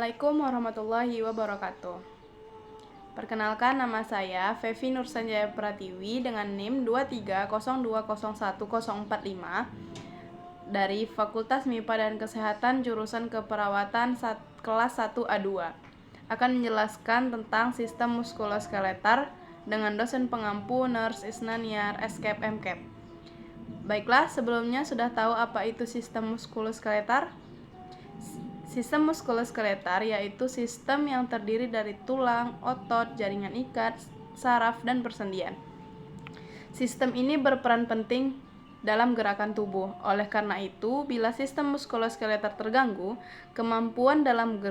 Assalamualaikum warahmatullahi wabarakatuh. Perkenalkan, nama saya Fevi Nursanjaya Pratiwi dengan NIM 2302010045 dari Fakultas MIPA dan Kesehatan jurusan Keperawatan kelas 1A2. Akan menjelaskan tentang sistem muskuloskeletal dengan dosen pengampu Nurse Isnaniar SKEP MKEP. Baiklah, sebelumnya sudah tahu apa itu sistem muskuloskeletal? Sistem muskuloskeletal yaitu sistem yang terdiri dari tulang, otot, jaringan ikat, saraf, dan persendian. Sistem ini berperan penting dalam gerakan tubuh. Oleh karena itu, bila sistem muskuloskeletal terganggu, kemampuan dalam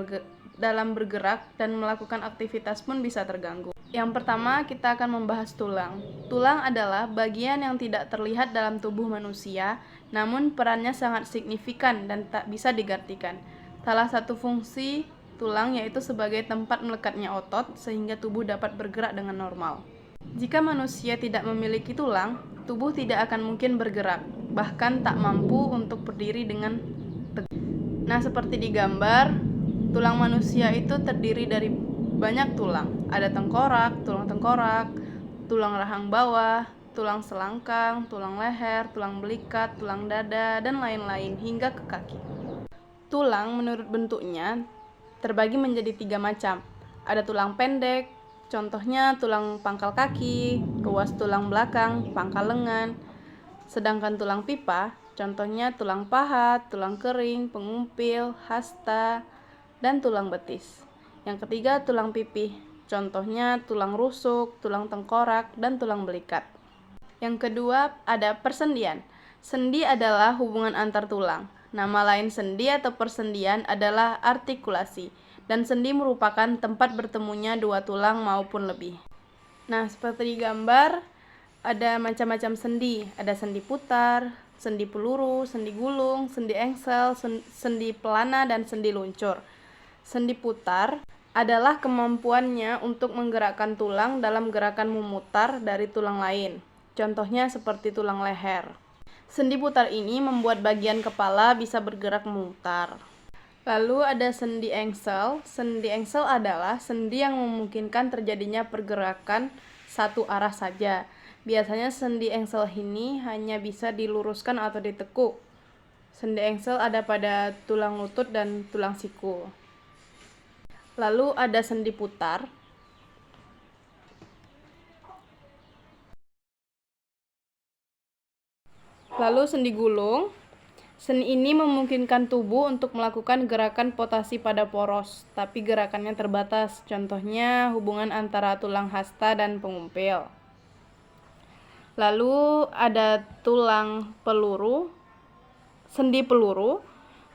bergerak dan melakukan aktivitas pun bisa terganggu. Yang pertama, kita akan membahas tulang. Tulang adalah bagian yang tidak terlihat dalam tubuh manusia, namun perannya sangat signifikan dan tak bisa digantikan. Salah satu fungsi tulang yaitu sebagai tempat melekatnya otot sehingga tubuh dapat bergerak dengan normal. Jika manusia tidak memiliki tulang, tubuh tidak akan mungkin bergerak, bahkan tak mampu untuk berdiri dengan tegak. Nah, seperti di gambar, tulang manusia itu terdiri dari banyak tulang. Ada tengkorak, tulang rahang bawah, tulang selangkang, tulang leher, tulang belikat, tulang dada, dan lain-lain hingga ke kaki. Tulang menurut bentuknya terbagi menjadi 3 macam. Ada tulang pendek, contohnya tulang pangkal kaki, ruas tulang belakang, pangkal lengan. Sedangkan tulang pipa, contohnya tulang paha, tulang kering, pengumpil, hasta, dan tulang betis. Yang ketiga tulang pipih, contohnya tulang rusuk, tulang tengkorak, dan tulang belikat. Yang kedua ada persendian. Sendi adalah hubungan antar tulang. Nama lain sendi atau persendian adalah artikulasi, dan sendi merupakan tempat bertemunya dua tulang maupun lebih. Nah, seperti di gambar, ada macam-macam sendi. Ada sendi putar, sendi peluru, sendi gulung, sendi engsel, sendi pelana, dan sendi luncur. Sendi putar adalah kemampuannya untuk menggerakkan tulang dalam gerakan memutar dari tulang lain. Contohnya seperti tulang leher. Sendi putar ini membuat bagian kepala bisa bergerak memutar. Lalu ada sendi engsel. Sendi engsel adalah sendi yang memungkinkan terjadinya pergerakan satu arah saja. Biasanya sendi engsel ini hanya bisa diluruskan atau ditekuk. Sendi engsel ada pada tulang lutut dan tulang siku. Lalu ada sendi putar. Lalu sendi gulung. Sendi ini memungkinkan tubuh untuk melakukan gerakan rotasi pada poros, tapi gerakannya terbatas. Contohnya hubungan antara tulang hasta dan pengumpil. Lalu ada tulang peluru. Sendi peluru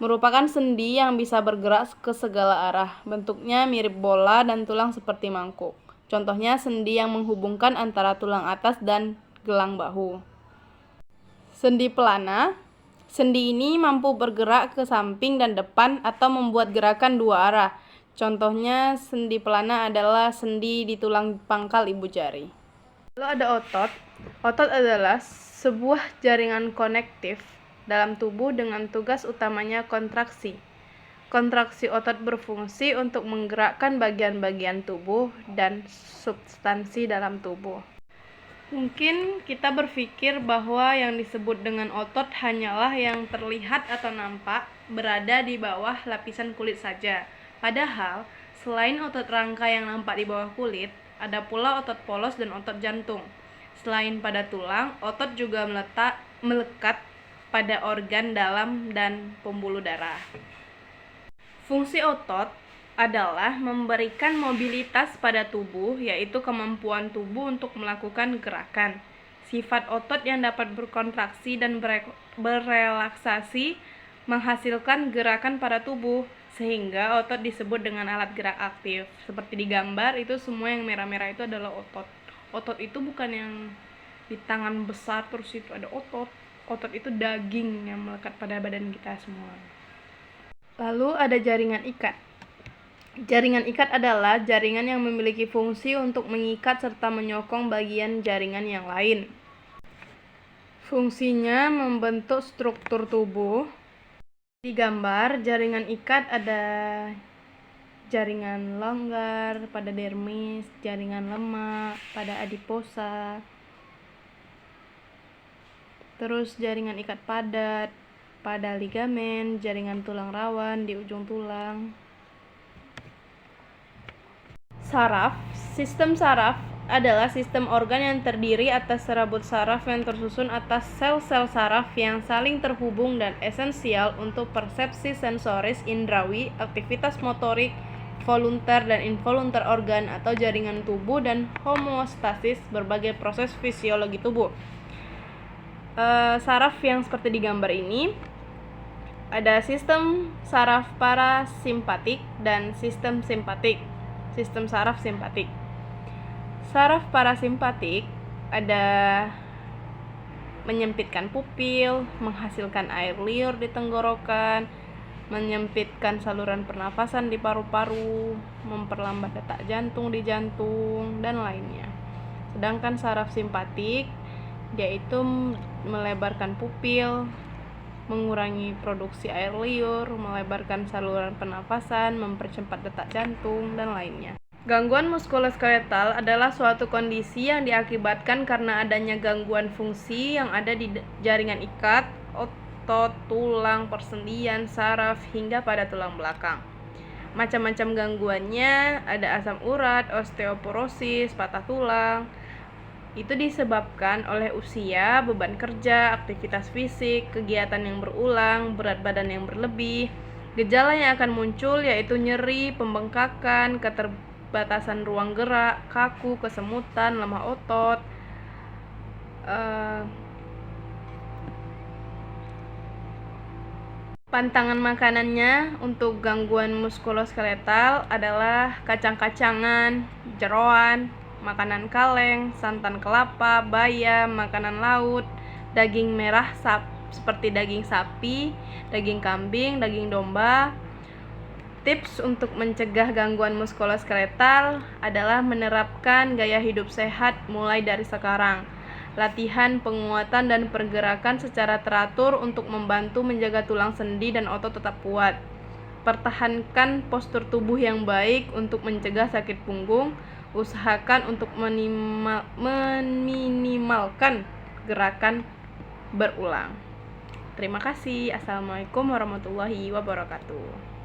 merupakan sendi yang bisa bergerak ke segala arah. Bentuknya mirip bola dan tulang seperti mangkuk. Contohnya sendi yang menghubungkan antara tulang atas dan gelang bahu. Sendi pelana. Sendi ini mampu bergerak ke samping dan depan atau membuat gerakan dua arah. Contohnya sendi pelana adalah sendi di tulang pangkal ibu jari. Lalu ada otot. Otot adalah sebuah jaringan konektif dalam tubuh dengan tugas utamanya kontraksi. Kontraksi otot berfungsi untuk menggerakkan bagian-bagian tubuh dan substansi dalam tubuh. Mungkin kita berpikir bahwa yang disebut dengan otot hanyalah yang terlihat atau nampak berada di bawah lapisan kulit saja. Padahal, selain otot rangka yang nampak di bawah kulit, ada pula otot polos dan otot jantung. Selain pada tulang, otot juga melekat pada organ dalam dan pembuluh darah. Fungsi otot adalah memberikan mobilitas pada tubuh, yaitu kemampuan tubuh untuk melakukan gerakan. Sifat otot yang dapat berkontraksi dan berrelaksasi menghasilkan gerakan pada tubuh, sehingga otot disebut dengan alat gerak aktif. Seperti di gambar, itu semua yang merah-merah itu adalah otot. Otot itu bukan yang di tangan besar terus itu ada otot. Otot itu daging yang melekat pada badan kita semua. Lalu ada jaringan ikat. Jaringan ikat adalah jaringan yang memiliki fungsi untuk mengikat serta menyokong bagian jaringan yang lain. Fungsinya membentuk struktur tubuh. Di gambar, jaringan ikat ada jaringan longgar pada dermis, jaringan lemak pada adiposa, terus jaringan ikat padat pada ligamen, jaringan tulang rawan di ujung tulang. Saraf. Sistem saraf adalah sistem organ yang terdiri atas serabut saraf yang tersusun atas sel-sel saraf yang saling terhubung dan esensial untuk persepsi sensoris indrawi, aktivitas motorik, volunter dan involunter organ atau jaringan tubuh, dan homeostasis berbagai proses fisiologi tubuh. Saraf yang seperti di gambar ini ada sistem saraf parasimpatik dan sistem simpatik. Sistem saraf simpatik. Saraf parasimpatik ada menyempitkan pupil, menghasilkan air liur di tenggorokan, menyempitkan saluran pernafasan di paru-paru, memperlambat detak jantung di jantung, dan lainnya. Sedangkan saraf simpatik yaitu melebarkan pupil, mengurangi produksi air liur, melebarkan saluran pernafasan, mempercepat detak jantung, dan lainnya. Gangguan muskuloskeletal adalah suatu kondisi yang diakibatkan karena adanya gangguan fungsi yang ada di jaringan ikat, otot, tulang, persendian, saraf, hingga pada tulang belakang. Macam-macam gangguannya ada asam urat, osteoporosis, patah tulang. Itu disebabkan oleh usia, beban kerja, aktivitas fisik, kegiatan yang berulang, berat badan yang berlebih. Gejala yang akan muncul yaitu nyeri, pembengkakan, keterbatasan ruang gerak, kaku, kesemutan, lemah otot. Pantangan makanannya untuk gangguan muskuloskeletal adalah kacang-kacangan, jeroan, makanan kaleng, santan kelapa, bayam, makanan laut, daging merah seperti daging sapi, daging kambing, daging domba. Tips untuk mencegah gangguan muskuloskeletal adalah menerapkan gaya hidup sehat mulai dari sekarang. Latihan, penguatan, dan pergerakan secara teratur untuk membantu menjaga tulang sendi dan otot tetap kuat. Pertahankan postur tubuh yang baik untuk mencegah sakit punggung. Usahakan untuk meminimalkan gerakan berulang. Terima kasih. Assalamualaikum warahmatullahi wabarakatuh.